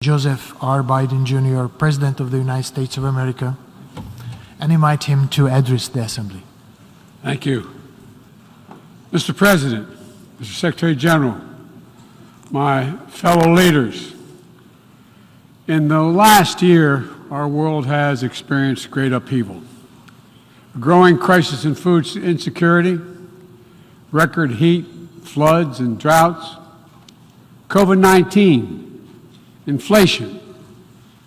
Joseph R. Biden Jr., President of the United States of America, and invite him to address the Assembly. Thank you. Mr. President, Mr. Secretary General, my fellow leaders, in the last year, our world has experienced great upheaval. A growing crisis in food insecurity, record heat, floods, and droughts, COVID-19, inflation,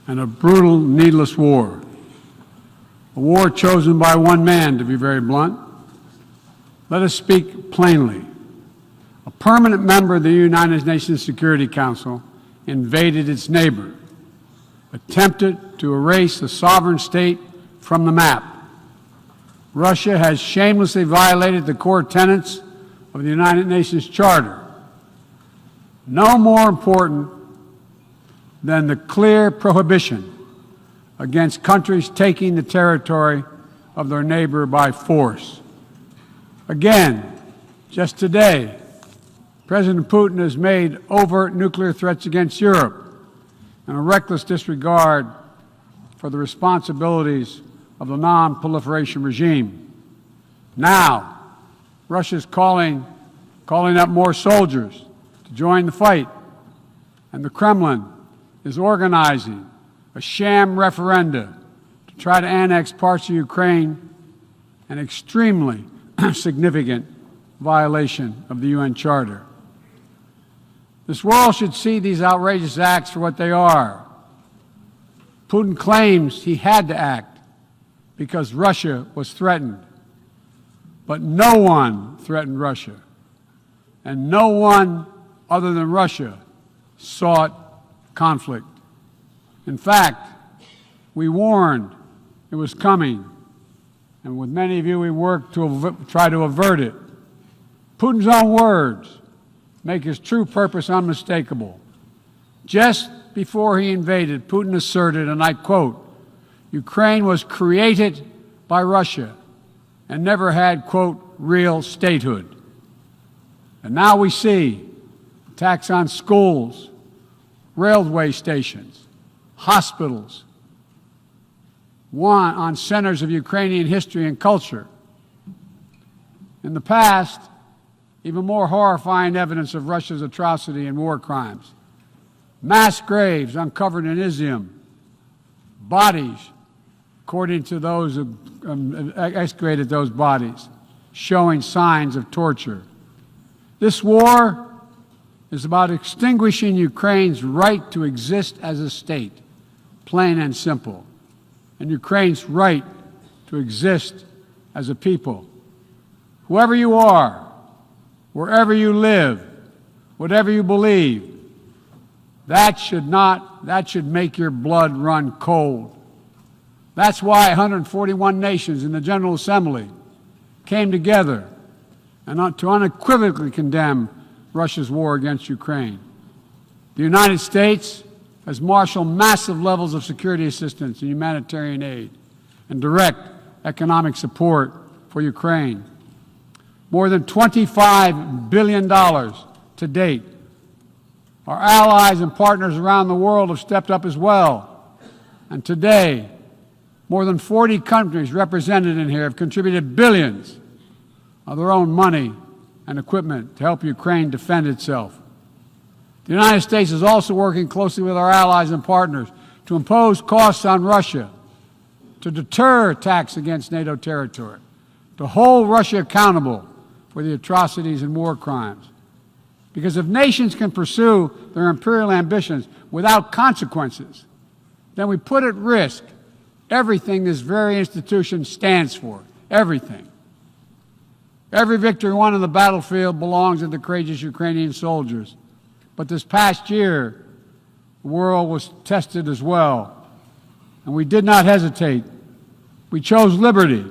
and a brutal, needless war. A war chosen by one man, to be very blunt. Let us speak plainly. A permanent member of the United Nations Security Council invaded its neighbor, attempted to erase the sovereign state from the map. Russia has shamelessly violated the core tenets of the United Nations Charter. No more important than the clear prohibition against countries taking the territory of their neighbor by force. Again, just today, President Putin has made overt nuclear threats against Europe and a reckless disregard for the responsibilities of the non-proliferation regime. Now, Russia's calling up more soldiers to join the fight, and the Kremlin is organizing a sham referenda to try to annex parts of Ukraine, an extremely significant violation of the UN Charter. This world should see these outrageous acts for what they are. Putin claims he had to act because Russia was threatened. But no one threatened Russia, and no one other than Russia sought conflict. In fact, we warned it was coming, and with many of you we worked to try to avert it. Putin's own words make his true purpose unmistakable. Just before he invaded, Putin asserted, and I quote, "Ukraine was created by Russia and never had, quote, real statehood." And now we see attacks on schools, railway stations, hospitals, on centers of Ukrainian history and culture. In the past, even more horrifying evidence of Russia's atrocity and war crimes. Mass graves uncovered in Izium, bodies, according to those who excavated those bodies, showing signs of torture. This war is about extinguishing Ukraine's right to exist as a state, plain and simple, and Ukraine's right to exist as a people. Whoever you are, wherever you live, whatever you believe, that should make your blood run cold. That's why 141 nations in the General Assembly came together and to unequivocally condemn Russia's war against Ukraine. The United States has marshaled massive levels of security assistance and humanitarian aid and direct economic support for Ukraine. More than $25 billion to date. Our allies and partners around the world have stepped up as well. And today, more than 40 countries represented in here have contributed billions of their own money and equipment to help Ukraine defend itself. The United States is also working closely with our allies and partners to impose costs on Russia, to deter attacks against NATO territory, to hold Russia accountable for the atrocities and war crimes. Because if nations can pursue their imperial ambitions without consequences, then we put at risk everything this very institution stands for, everything. Every victory won on the battlefield belongs to the courageous Ukrainian soldiers. But this past year, the world was tested as well, and we did not hesitate. We chose liberty.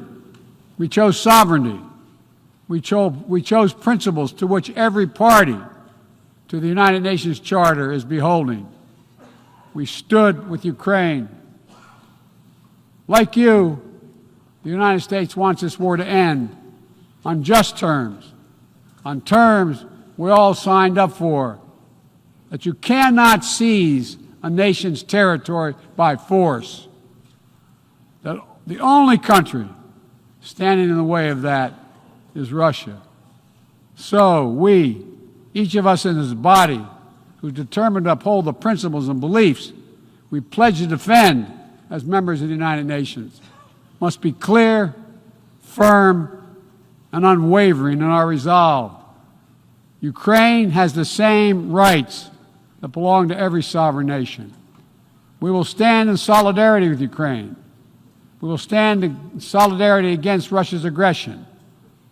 We chose sovereignty. We chose principles to which every party to the United Nations Charter is beholding. We stood with Ukraine. Like you, the United States wants this war to end on just terms, on terms we all signed up for, that you cannot seize a nation's territory by force. That the only country standing in the way of that is Russia. So we, each of us in this body, who's determined to uphold the principles and beliefs we pledge to defend as members of the United Nations, must be clear, firm, and unwavering in our resolve. Ukraine has the same rights that belong to every sovereign nation. We will stand in solidarity with Ukraine. We will stand in solidarity against Russia's aggression,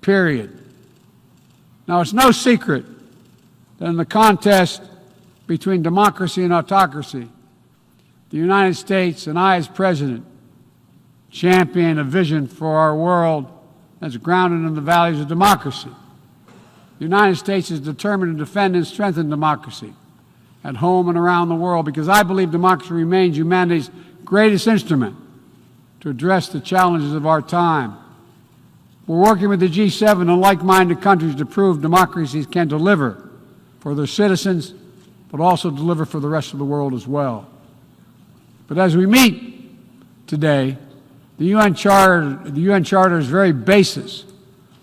period. Now, it's no secret that in the contest between democracy and autocracy, the United States and I, as President, champion a vision for our world that's grounded in the values of democracy. The United States is determined to defend and strengthen democracy at home and around the world because I believe democracy remains humanity's greatest instrument to address the challenges of our time. We're working with the G7 and like-minded countries to prove democracies can deliver for their citizens, but also deliver for the rest of the world as well. But as we meet today, the UN Charter's very basis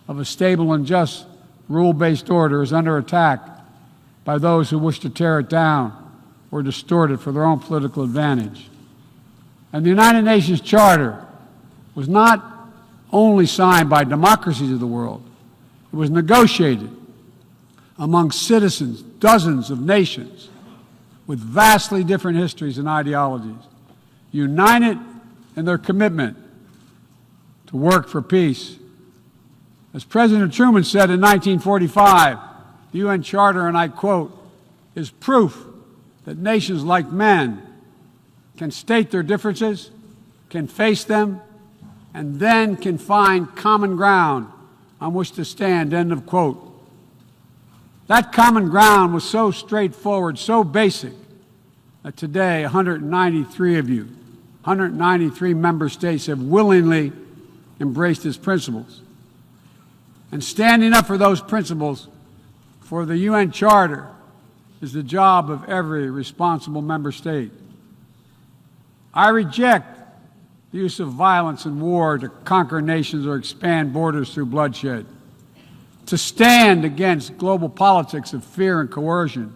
of a stable and just rule-based order is under attack by those who wish to tear it down or distort it for their own political advantage. And the United Nations Charter was not only signed by democracies of the world, it was negotiated among citizens, dozens of nations with vastly different histories and ideologies, united in their commitment to work for peace. As President Truman said in 1945, the UN Charter, and I quote, is proof that nations like men can state their differences, can face them, and then can find common ground on which to stand, end of quote. That common ground was so straightforward, so basic, that today 193 of you, 193 member states have willingly embraced its principles. And standing up for those principles, for the UN Charter, is the job of every responsible member state. I reject the use of violence and war to conquer nations or expand borders through bloodshed, to stand against global politics of fear and coercion,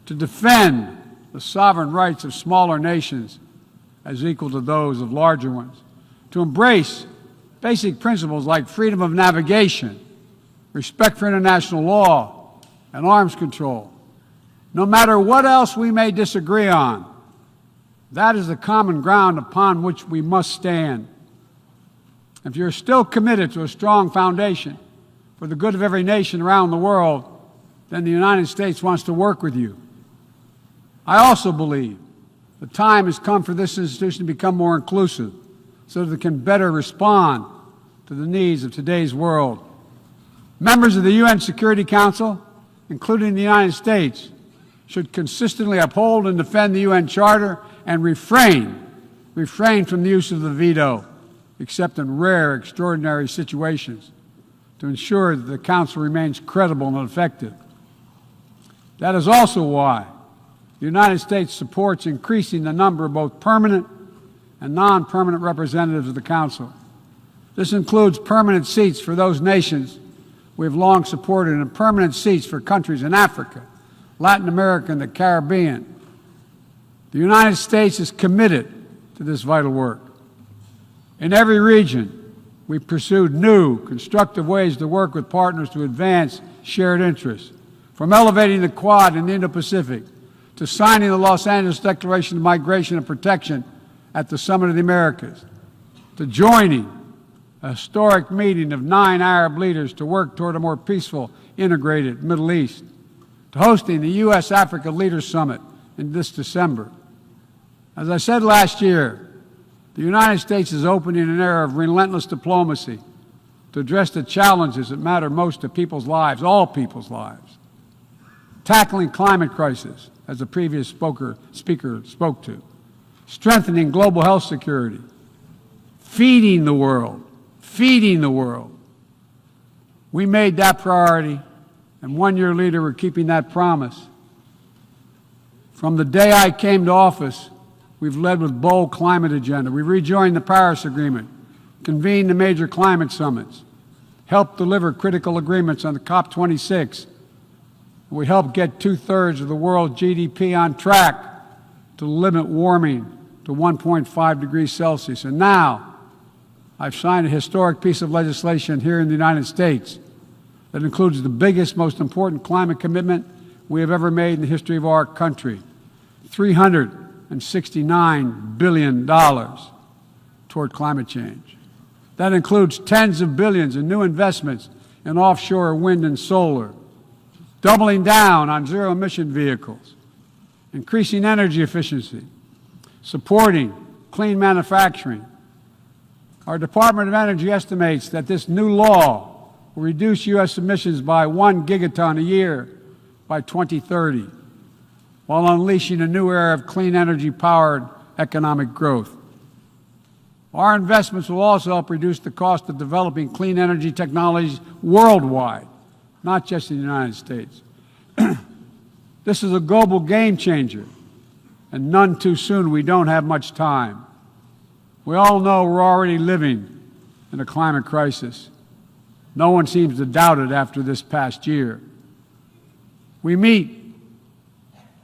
to defend the sovereign rights of smaller nations as equal to those of larger ones, to embrace basic principles like freedom of navigation, respect for international law, and arms control. No matter what else we may disagree on, that is the common ground upon which we must stand. If you're still committed to a strong foundation for the good of every nation around the world, then the United States wants to work with you. I also believe the time has come for this institution to become more inclusive so that it can better respond to the needs of today's world. Members of the UN Security Council, including the United States, should consistently uphold and defend the UN Charter and refrain from the use of the veto, except in rare, extraordinary situations, to ensure that the Council remains credible and effective. That is also why the United States supports increasing the number of both permanent and non-permanent representatives of the Council. This includes permanent seats for those nations we have long supported and permanent seats for countries in Africa, Latin America, and the Caribbean. The United States is committed to this vital work. In every region, we pursued new, constructive ways to work with partners to advance shared interests, from elevating the Quad in the Indo-Pacific to signing the Los Angeles Declaration of Migration and Protection at the Summit of the Americas, to joining a historic meeting of 9 Arab leaders to work toward a more peaceful, integrated Middle East, to hosting the U.S.-Africa Leaders Summit in this December. As I said last year, the United States is opening an era of relentless diplomacy to address the challenges that matter most to people's lives, all people's lives. Tackling climate crisis, as the previous speaker spoke to, strengthening global health security, feeding the world. We made that priority, and 1 year later we're keeping that promise. From the day I came to office, we've led with bold climate agenda. We rejoined the Paris Agreement, convened the major climate summits, helped deliver critical agreements on the COP26. We helped get 2/3 of the world's GDP on track to limit warming to 1.5 degrees Celsius. And now, I've signed a historic piece of legislation here in the United States that includes the biggest, most important climate commitment we have ever made in the history of our country, $369 billion toward climate change. That includes tens of billions in new investments in offshore wind and solar, doubling down on zero-emission vehicles, increasing energy efficiency, supporting clean manufacturing. Our Department of Energy estimates that this new law will reduce U.S. emissions by 1 gigaton a year by 2030, while unleashing a new era of clean energy-powered economic growth. Our investments will also help reduce the cost of developing clean energy technologies worldwide, not just in the United States. This is a global game changer, and none too soon. We don't have much time. We all know we're already living in a climate crisis. No one seems to doubt it after this past year. We meet.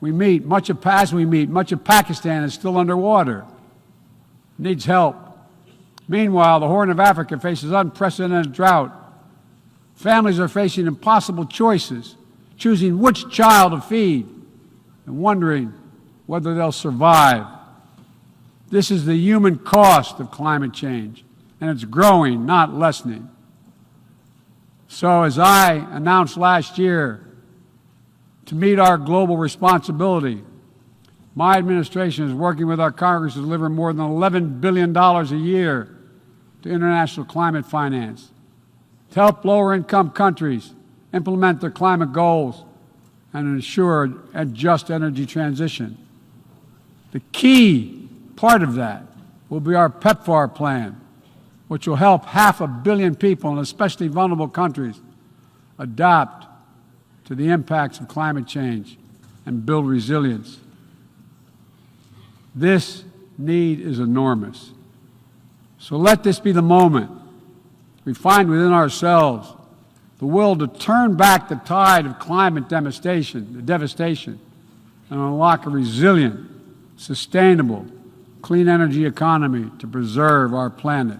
Much of Pakistan is still underwater, needs help. Meanwhile, the Horn of Africa faces unprecedented drought. Families are facing impossible choices, choosing which child to feed and wondering whether they'll survive. This is the human cost of climate change, and it's growing, not lessening. So, as I announced last year, to meet our global responsibility, my administration is working with our Congress to deliver more than $11 billion a year to international climate finance, to help lower-income countries implement their climate goals and ensure a just energy transition. The key part of that will be our PEPFAR plan, which will help 500 million people in especially vulnerable countries adapt to the impacts of climate change and build resilience. This need is enormous. So let this be the moment we find within ourselves the will to turn back the tide of climate devastation, and unlock a resilient, sustainable, clean energy economy to preserve our planet.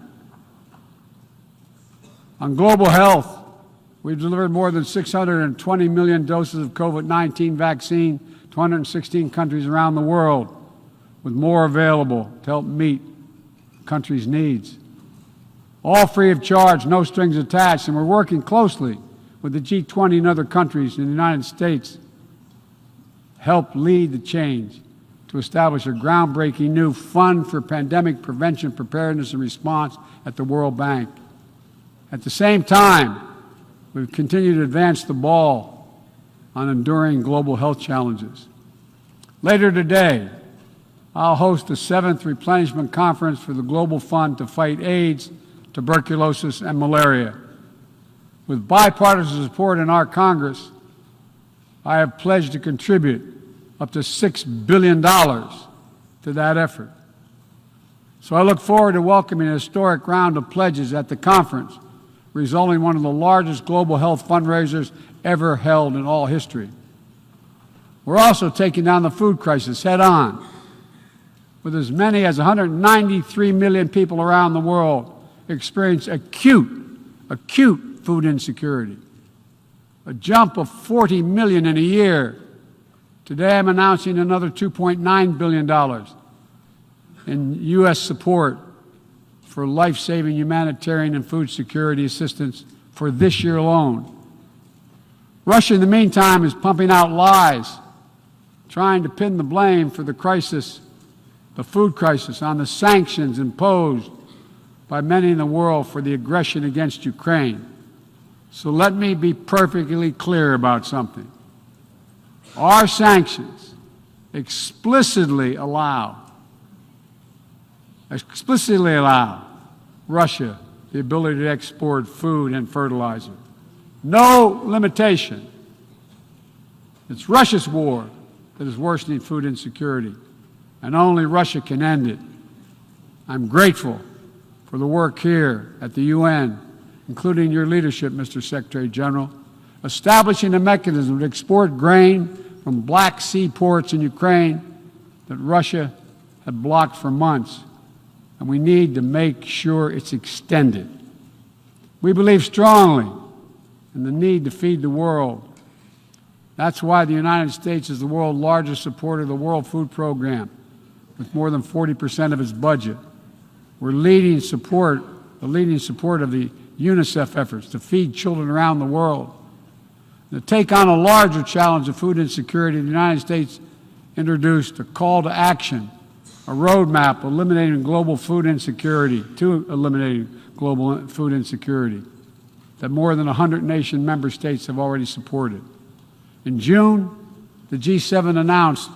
On global health, we've delivered more than 620 million doses of COVID-19 vaccine to 116 countries around the world, with more available to help meet countries' needs. All free of charge, no strings attached, and we're working closely with the G20 and other countries in the United States help lead the change to establish a groundbreaking new fund for pandemic prevention, preparedness, and response at the World Bank. At the same time, we've continued to advance the ball on enduring global health challenges. Later today, I'll host the 7th Replenishment Conference for the Global Fund to fight AIDS, tuberculosis, and malaria. With bipartisan support in our Congress, I have pledged to contribute up to $6 billion to that effort. So I look forward to welcoming a historic round of pledges at the conference, resulting in one of the largest global health fundraisers ever held in all history. We're also taking down the food crisis head on, with as many as 193 million people around the world experience acute food insecurity, a jump of 40 million in a year. Today I'm announcing another $2.9 billion in U.S. support for life-saving humanitarian and food security assistance for this year alone. Russia, in the meantime, is pumping out lies, trying to pin the blame for the crisis, the food crisis, on the sanctions imposed by many in the world for the aggression against Ukraine. So let me be perfectly clear about something. Our sanctions explicitly allow Russia the ability to export food and fertilizer. No limitation. It's Russia's war that is worsening food insecurity, and only Russia can end it. I'm grateful for the work here at the UN, including your leadership, Mr. Secretary General, establishing a mechanism to export grain from Black Sea ports in Ukraine that Russia had blocked for months, and we need to make sure it's extended. We believe strongly in the need to feed the world. That's why the United States is the world's largest supporter of the World Food Program, with more than 40% of its budget. We're the leading support of the UNICEF efforts to feed children around the world. To take on a larger challenge of food insecurity, the United States introduced a call to action, a roadmap eliminating global food insecurity, that more than 100 nation member states have already supported. In June, the G7 announced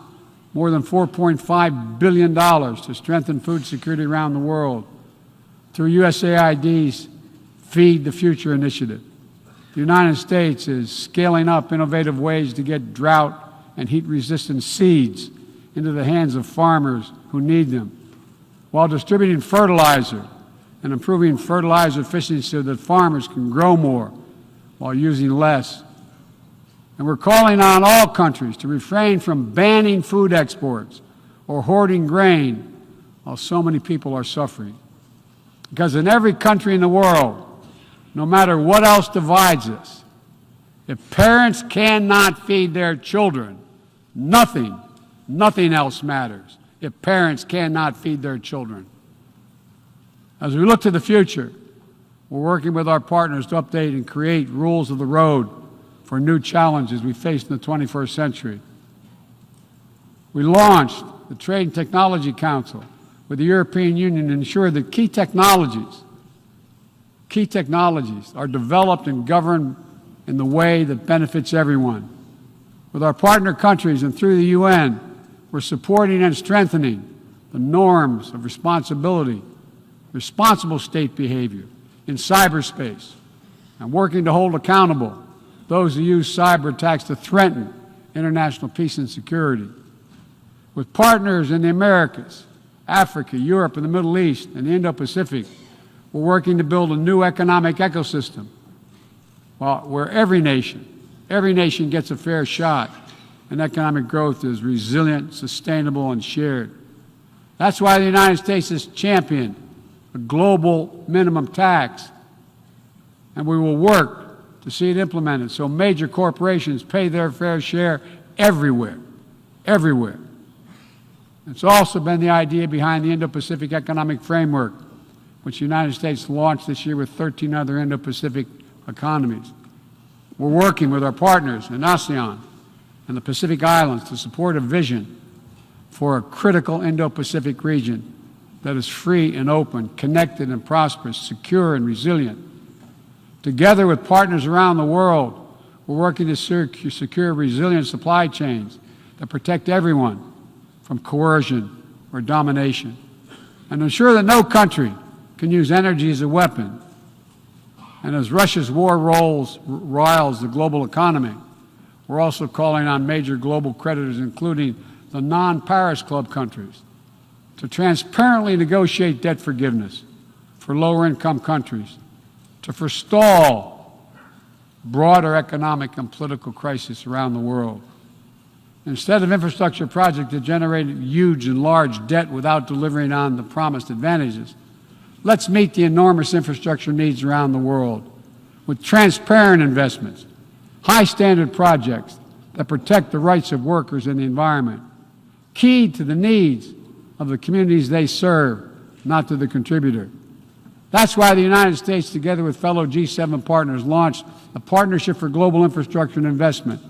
more than $4.5 billion to strengthen food security around the world through USAID's Feed the Future initiative. The United States is scaling up innovative ways to get drought and heat-resistant seeds into the hands of farmers who need them, while distributing fertilizer and improving fertilizer efficiency so that farmers can grow more while using less. And we're calling on all countries to refrain from banning food exports or hoarding grain while so many people are suffering. Because in every country in the world, no matter what else divides us, if parents cannot feed their children, nothing else matters. If parents cannot feed their children. As we look to the future, we're working with our partners to update and create rules of the road for new challenges we face in the 21st century. We launched the Trade and Technology Council with the European Union to ensure that key technologies are developed and governed in the way that benefits everyone. With our partner countries and through the UN, we're supporting and strengthening the norms of responsible state behavior in cyberspace, and working to hold accountable those who use cyber attacks to threaten international peace and security. With partners in the Americas, Africa, Europe, and the Middle East, and the Indo-Pacific, we're working to build a new economic ecosystem where every nation gets a fair shot, and economic growth is resilient, sustainable, and shared. That's why the United States has championed a global minimum tax, and we will work to see it implemented so major corporations pay their fair share everywhere. It's also been the idea behind the Indo-Pacific Economic Framework, which the United States launched this year with 13 other Indo-Pacific economies. We're working with our partners in ASEAN and the Pacific Islands to support a vision for a critical Indo-Pacific region that is free and open, connected and prosperous, secure and resilient. Together with partners around the world, we're working to secure resilient supply chains that protect everyone from coercion or domination, and ensure that no country can use energy as a weapon. And as Russia's war riles the global economy, we're also calling on major global creditors, including the non-Paris Club countries, to transparently negotiate debt forgiveness for lower-income countries, to forestall broader economic and political crisis around the world. Instead of infrastructure projects that generate huge and large debt without delivering on the promised advantages, let's meet the enormous infrastructure needs around the world with transparent investments, high-standard projects that protect the rights of workers and the environment, keyed to the needs of the communities they serve, not to the contributor. That's why the United States, together with fellow G7 partners, launched a Partnership for Global Infrastructure and Investment.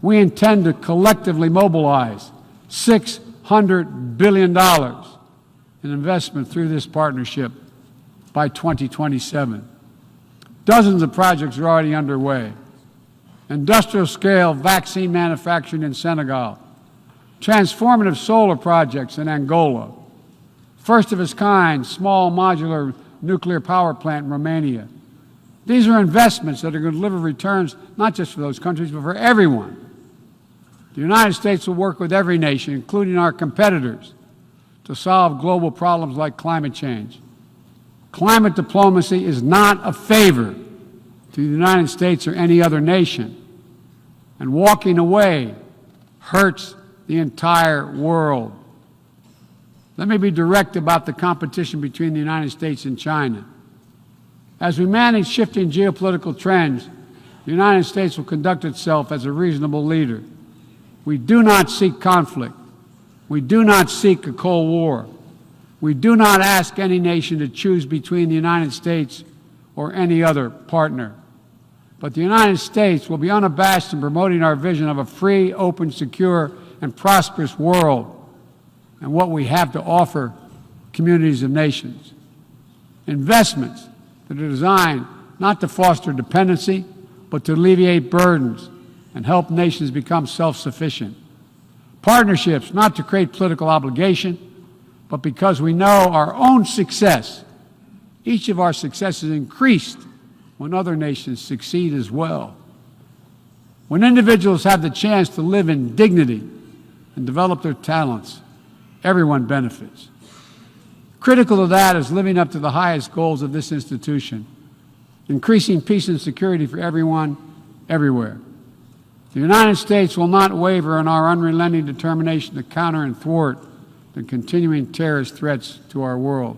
We intend to collectively mobilize $600 billion in investment through this partnership by 2027. Dozens of projects are already underway. Industrial-scale vaccine manufacturing in Senegal, transformative solar projects in Angola, first-of-its-kind small modular nuclear power plant in Romania. These are investments that are going to deliver returns not just for those countries, but for everyone. The United States will work with every nation, including our competitors, to solve global problems like climate change. Climate diplomacy is not a favor to the United States or any other nation, and walking away hurts the entire world. Let me be direct about the competition between the United States and China. As we manage shifting geopolitical trends, the United States will conduct itself as a reasonable leader. We do not seek conflict. We do not seek a Cold War. We do not ask any nation to choose between the United States or any other partner. But the United States will be unabashed in promoting our vision of a free, open, secure, and prosperous world and what we have to offer communities of nations. Investments that are designed not to foster dependency, but to alleviate burdens and help nations become self-sufficient. Partnerships not to create political obligation, but because we know our own success. Each of our successes increased when other nations succeed as well. When individuals have the chance to live in dignity and develop their talents, everyone benefits. Critical to that is living up to the highest goals of this institution, increasing peace and security for everyone, everywhere. The United States will not waver in our unrelenting determination to counter and thwart the continuing terrorist threats to our world.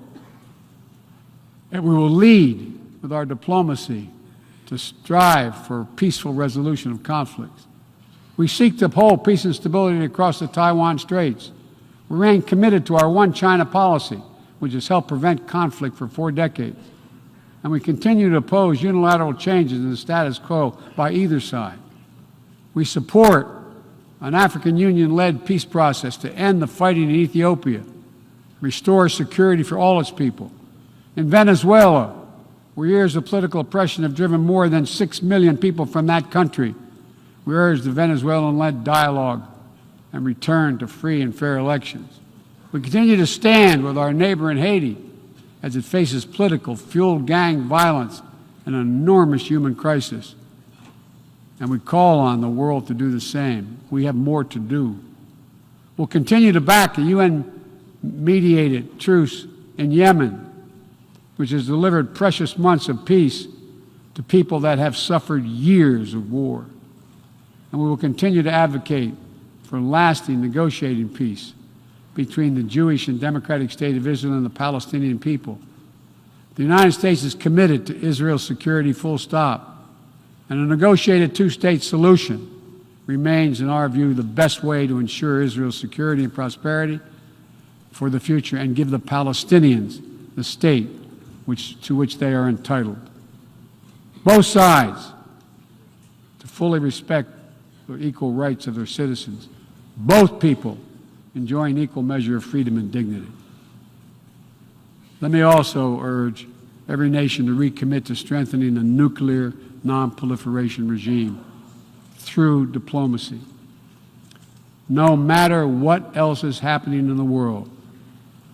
And we will lead with our diplomacy to strive for peaceful resolution of conflicts. We seek to uphold peace and stability across the Taiwan Straits. We remain committed to our One China policy, which has helped prevent conflict for 4 decades. And we continue to oppose unilateral changes in the status quo by either side. We support an African Union-led peace process to end the fighting in Ethiopia, restore security for all its people. In Venezuela, where years of political oppression have driven more than 6 million people from that country, we urge the Venezuelan-led dialogue and return to free and fair elections. We continue to stand with our neighbor in Haiti as it faces political, fueled gang violence and an enormous human crisis. And we call on the world to do the same. We have more to do. We'll continue to back the UN-mediated truce in Yemen, which has delivered precious months of peace to people that have suffered years of war. And we will continue to advocate for lasting negotiating peace between the Jewish and democratic state of Israel and the Palestinian people. The United States is committed to Israel's security, full stop. And a negotiated 2-state solution remains, in our view, the best way to ensure Israel's security and prosperity for the future and give the Palestinians the state to which they are entitled. Both sides to fully respect the equal rights of their citizens. Both people enjoying equal measure of freedom and dignity. Let me also urge every nation to recommit to strengthening a nuclear non-proliferation regime through diplomacy. No matter what else is happening in the world,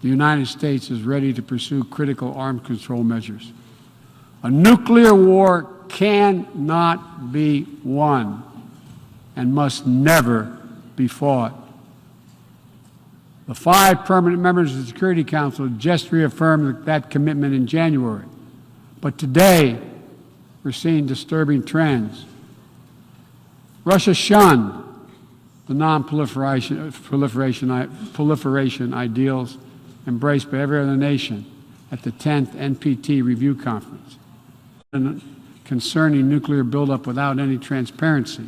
the United States is ready to pursue critical arms control measures. A nuclear war cannot be won and must never be fought. The 5 permanent members of the Security Council just reaffirmed that commitment in January. But today, we're seeing disturbing trends. Russia shunned the non-proliferation ideals embraced by every other nation at the 10th NPT Review Conference concerning nuclear buildup without any transparency.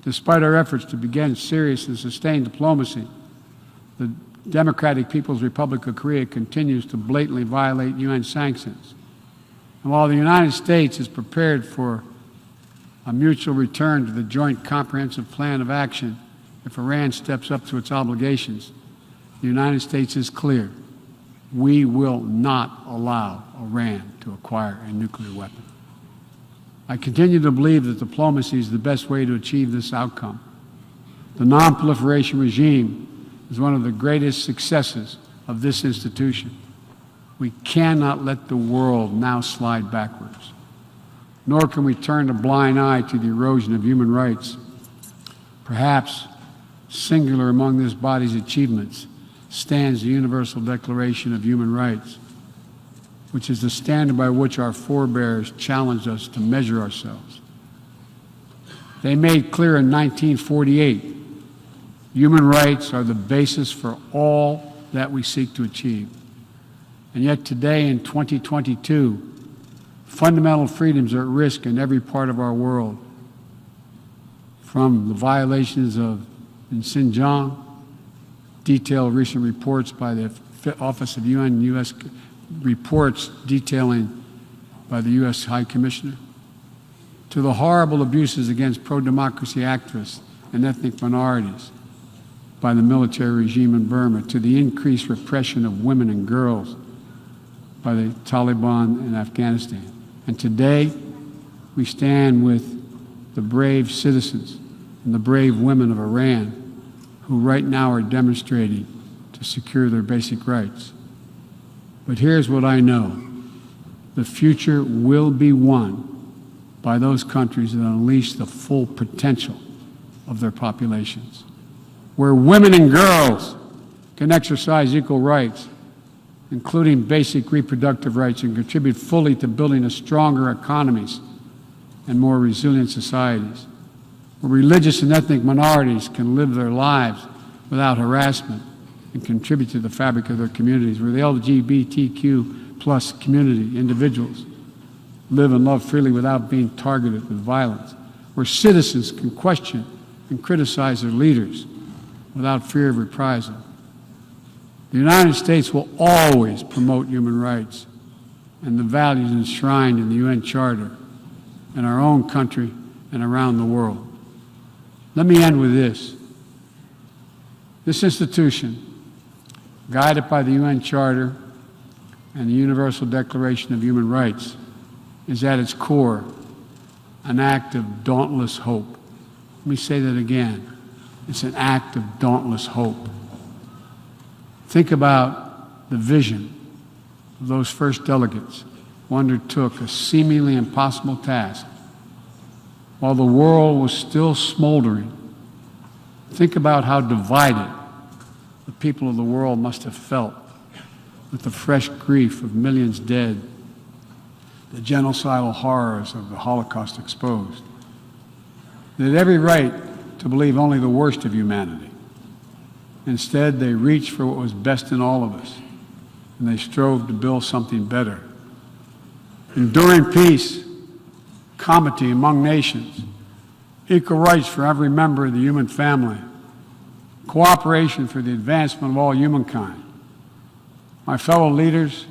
Despite our efforts to begin serious and sustained diplomacy, the Democratic People's Republic of Korea continues to blatantly violate UN sanctions. And while the United States is prepared for a mutual return to the Joint Comprehensive Plan of Action if Iran steps up to its obligations, the United States is clear. We will not allow Iran to acquire a nuclear weapon. I continue to believe that diplomacy is the best way to achieve this outcome. The non-proliferation regime is one of the greatest successes of this institution. We cannot let the world now slide backwards, nor can we turn a blind eye to the erosion of human rights. Perhaps singular among this body's achievements stands the Universal Declaration of Human Rights, which is the standard by which our forebears challenged us to measure ourselves. They made clear in 1948, human rights are the basis for all that we seek to achieve. And yet today in 2022, fundamental freedoms are at risk in every part of our world. From the violations in Xinjiang, detailed recent reports by the Office of UN and U.S. reports detailing by the U.S. High Commissioner, to the horrible abuses against pro-democracy activists and ethnic minorities by the military regime in Burma, to the increased repression of women and girls by the Taliban in Afghanistan. And today, we stand with the brave citizens and the brave women of Iran who right now are demonstrating to secure their basic rights. But here's what I know. The future will be won by those countries that unleash the full potential of their populations, where women and girls can exercise equal rights, including basic reproductive rights, and contribute fully to building a stronger economies and more resilient societies, where religious and ethnic minorities can live their lives without harassment and contribute to the fabric of their communities, where the LGBTQ plus community, individuals, live and love freely without being targeted with violence, where citizens can question and criticize their leaders without fear of reprisal. The United States will always promote human rights and the values enshrined in the UN Charter in our own country and around the world. Let me end with this. This institution, guided by the UN Charter and the Universal Declaration of Human Rights, is at its core an act of dauntless hope. Let me say that again. It's an act of dauntless hope. Think about the vision of those first delegates who undertook a seemingly impossible task while the world was still smoldering. Think about how divided the people of the world must have felt with the fresh grief of millions dead, the genocidal horrors of the Holocaust exposed. They had every right to believe only the worst of humanity. Instead, they reached for what was best in all of us, and they strove to build something better. Enduring peace, comity among nations, equal rights for every member of the human family, cooperation for the advancement of all humankind. My fellow leaders,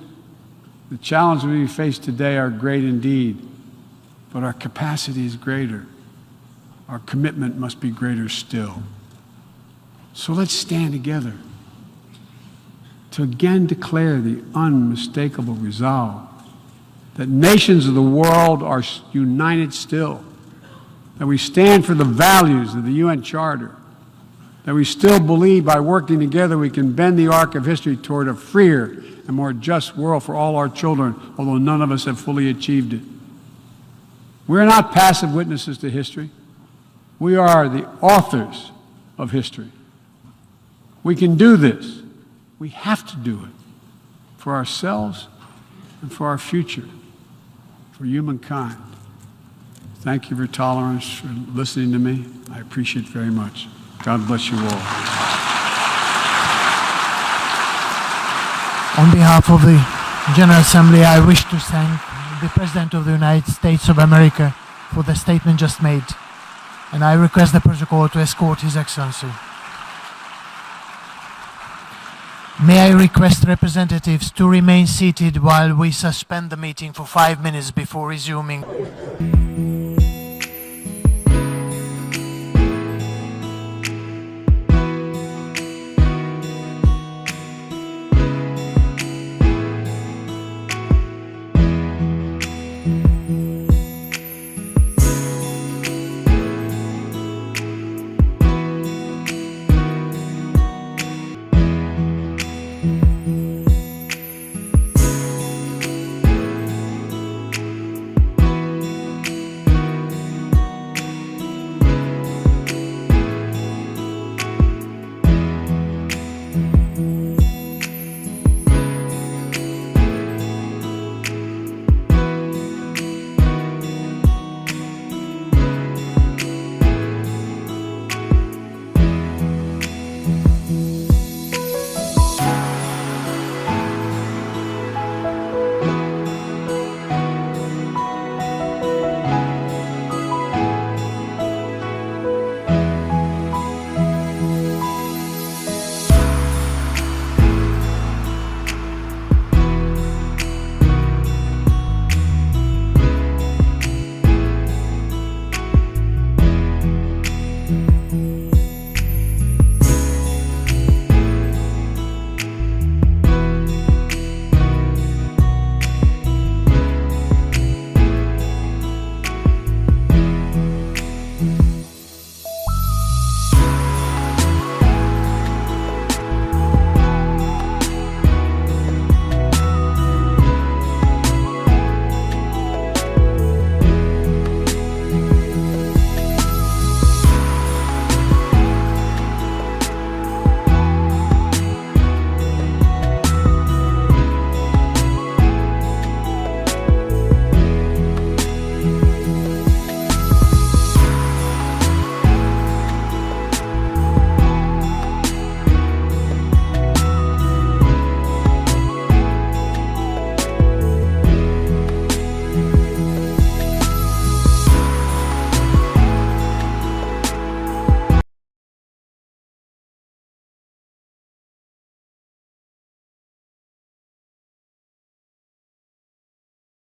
the challenges we face today are great indeed, but our capacity is greater. Our commitment must be greater still. So let's stand together to again declare the unmistakable resolve that nations of the world are united still, that we stand for the values of the UN Charter, that we still believe by working together we can bend the arc of history toward a freer and more just world for all our children, although none of us have fully achieved it. We're not passive witnesses to history. We are the authors of history. We can do this. We have to do it for ourselves and for our future, for humankind. Thank you for your tolerance, for listening to me. I appreciate it very much. God bless you all. On behalf of the General Assembly, I wish to thank the President of the United States of America for the statement just made, and I request the protocol to escort His Excellency. May I request representatives to remain seated while we suspend the meeting for 5 minutes before resuming.